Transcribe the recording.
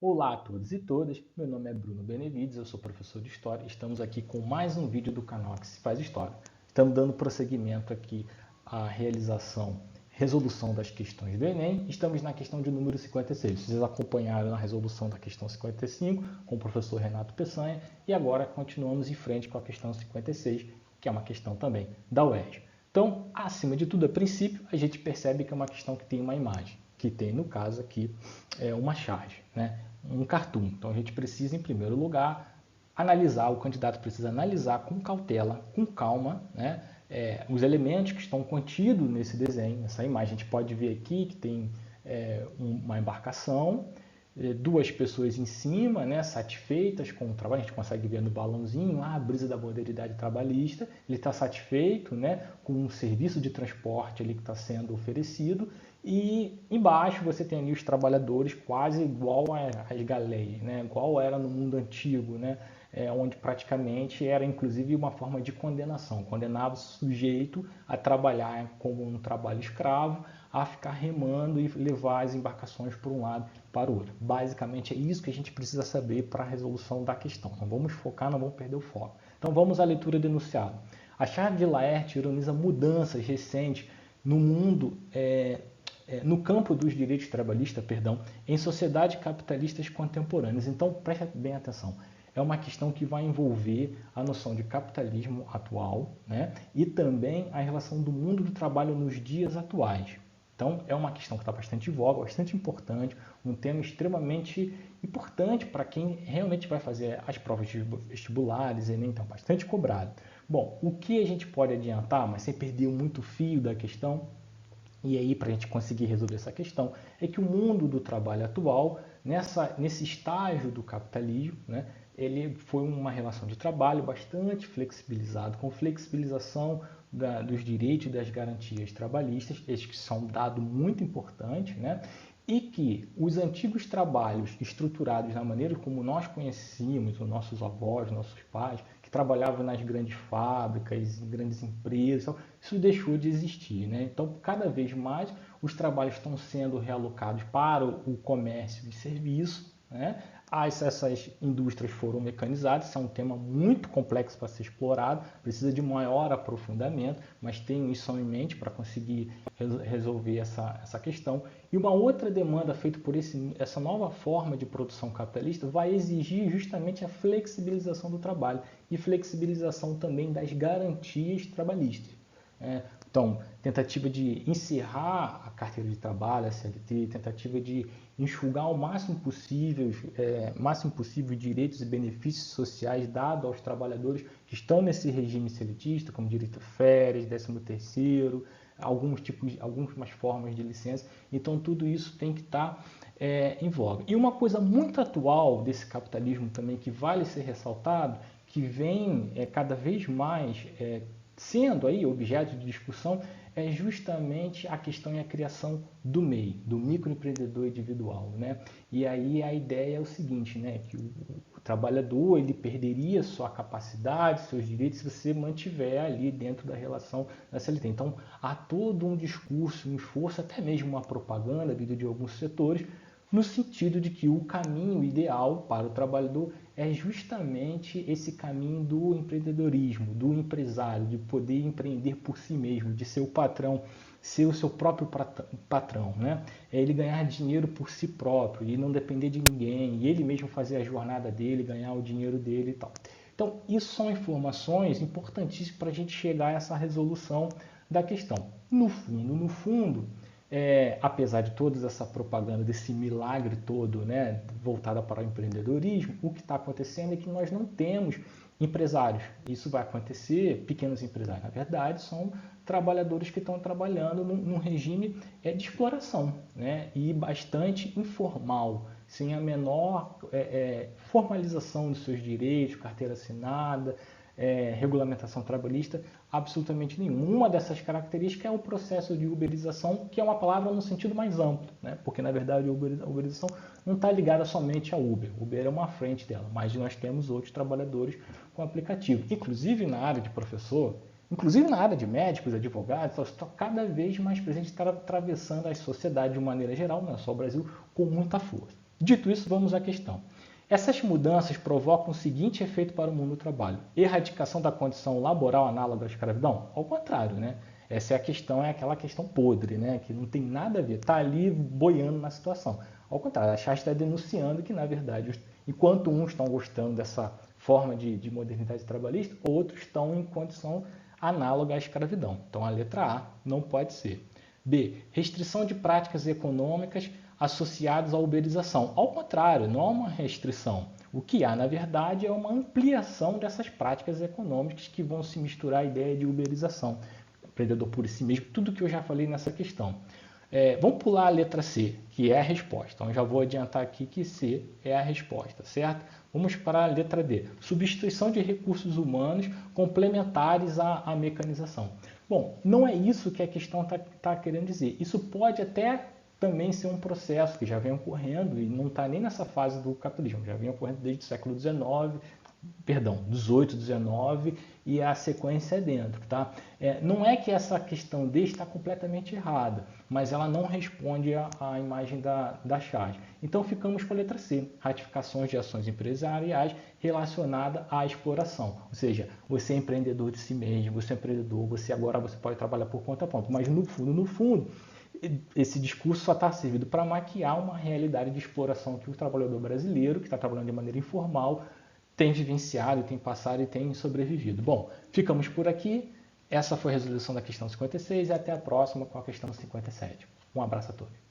Olá a todos e todas, meu nome é Bruno Benevides, eu sou professor de História e estamos aqui com mais um vídeo do canal que se faz História. Estamos dando prosseguimento aqui à resolução das questões do Enem. Estamos na questão de número 56. Vocês acompanharam a resolução da questão 55 com o professor Renato Peçanha e agora continuamos em frente com a questão 56, que é uma questão também da UERJ. Então, acima de tudo, a princípio, a gente percebe que é uma questão que tem uma imagem, que tem, no caso aqui, uma charge, né? Um cartoon. Então, a gente precisa, em primeiro lugar, analisar, o candidato precisa analisar com cautela, com calma, né? Os elementos que estão contidos nesse desenho, nessa imagem. A gente pode ver aqui que tem uma embarcação, duas pessoas em cima, né, satisfeitas com o trabalho. A gente consegue ver no balãozinho a brisa da modernidade trabalhista. Ele está satisfeito, né, com um serviço de transporte ali que está sendo oferecido. E embaixo você tem ali os trabalhadores quase igual às galeias, né, igual era no mundo antigo, né, onde praticamente era inclusive uma forma de condenação. Condenava o sujeito a trabalhar como um trabalho escravo, a ficar remando e levar as embarcações por um lado para o outro. Basicamente é isso que a gente precisa saber para a resolução da questão. Não vamos focar, não vamos perder o foco. Então vamos à leitura do enunciado. A charge de Laerte ironiza mudanças recentes no mundo, no campo dos direitos trabalhistas, em sociedades capitalistas contemporâneas. Então preste bem atenção. É uma questão que vai envolver a noção de capitalismo atual, né? E também a relação do mundo do trabalho nos dias atuais. Então, é uma questão que está bastante em voga, bastante importante, um tema extremamente importante para quem realmente vai fazer as provas de vestibulares, Enem, então bastante cobrado. Bom, o que a gente pode adiantar, mas sem perder muito o fio da questão, e aí para a gente conseguir resolver essa questão, é que o mundo do trabalho atual, nesse estágio do capitalismo, né, ele foi uma relação de trabalho bastante flexibilizado, com flexibilização dos direitos e das garantias trabalhistas, esses que são um dado muito importante, né? E que os antigos trabalhos estruturados na maneira como nós conhecíamos, os nossos avós, nossos pais, que trabalhavam nas grandes fábricas, em grandes empresas, isso deixou de existir, né? Então, cada vez mais, os trabalhos estão sendo realocados para o comércio e serviço, né? Essas indústrias foram mecanizadas, isso é um tema muito complexo para ser explorado, precisa de maior aprofundamento, mas tenho isso em mente para conseguir resolver essa questão. E uma outra demanda feita por essa nova forma de produção capitalista vai exigir justamente a flexibilização do trabalho e flexibilização também das garantias trabalhistas. Então, tentativa de encerrar a carteira de trabalho, a CLT, tentativa de enxugar o máximo possível direitos e benefícios sociais dados aos trabalhadores que estão nesse regime seletista, como direito a férias, 13º, algumas formas de licença. Então, tudo isso tem que estar em voga. E uma coisa muito atual desse capitalismo também que vale ser ressaltado, que vem cada vez mais sendo aí objeto de discussão, é justamente a questão e a criação do MEI, do microempreendedor individual, né? E aí a ideia é o seguinte, né? Que o trabalhador ele perderia sua capacidade, seus direitos, se você mantiver ali dentro da relação da CLT. Então, há todo um discurso, um esforço, até mesmo uma propaganda vindo de alguns setores, no sentido de que o caminho ideal para o trabalhador é justamente esse caminho do empreendedorismo, do empresário, de poder empreender por si mesmo, de ser o patrão, ser o seu próprio patrão, né? É ele ganhar dinheiro por si próprio e não depender de ninguém, e ele mesmo fazer a jornada dele, ganhar o dinheiro dele e tal. Então, isso são informações importantíssimas para a gente chegar a essa resolução da questão. No fundo, apesar de toda essa propaganda, desse milagre todo, né, voltada para o empreendedorismo, o que está acontecendo é que nós não temos empresários. Isso vai acontecer, pequenos empresários, na verdade, são trabalhadores que estão trabalhando num regime de exploração, né, e bastante informal, sem a menor formalização dos seus direitos, carteira assinada, regulamentação trabalhista, absolutamente nenhuma. Uma dessas características é o processo de uberização, que é uma palavra no sentido mais amplo, né? Porque na verdade a uberização não está ligada somente à Uber. Uber é uma frente dela, mas nós temos outros trabalhadores com aplicativo, inclusive na área de professor, inclusive na área de médicos, advogados, está cada vez mais presente, está atravessando a sociedade de maneira geral, não é só o Brasil, com muita força. Dito isso, vamos à questão. Essas mudanças provocam o seguinte efeito para o mundo do trabalho: erradicação da condição laboral análoga à escravidão? Ao contrário, né? Essa é a questão, é aquela questão podre, né? Que não tem nada a ver, está ali boiando na situação. Ao contrário, a Chast está denunciando que, na verdade, enquanto uns estão gostando dessa forma de modernidade trabalhista, outros estão em condição análoga à escravidão. Então, a letra A não pode ser. B. Restrição de práticas econômicas associados à uberização. Ao contrário, não há uma restrição. O que há, na verdade, é uma ampliação dessas práticas econômicas que vão se misturar à ideia de uberização. Empreendedor por si mesmo, tudo que eu já falei nessa questão. Vamos pular a letra C, que é a resposta. Então, já vou adiantar aqui que C é a resposta, certo? Vamos para a letra D. Substituição de recursos humanos complementares à mecanização. Bom, não é isso que a questão está querendo dizer. Isso pode até também ser um processo que já vem ocorrendo e não está nem nessa fase do capitalismo, já vem ocorrendo desde o século XIX, perdão, 18, 19 e a sequência é dentro, tá? Não é que essa questão D está completamente errada, mas ela não responde à imagem da charge. Então ficamos com a letra C, ratificações de ações empresariais relacionadas à exploração. Ou seja, você é empreendedor de si mesmo, você é empreendedor, você pode trabalhar por conta própria, mas no fundo, esse discurso só está servido para maquiar uma realidade de exploração que o trabalhador brasileiro, que está trabalhando de maneira informal, tem vivenciado, tem passado e tem sobrevivido. Bom, ficamos por aqui. Essa foi a resolução da questão 56 e até a próxima com a questão 57. Um abraço a todos.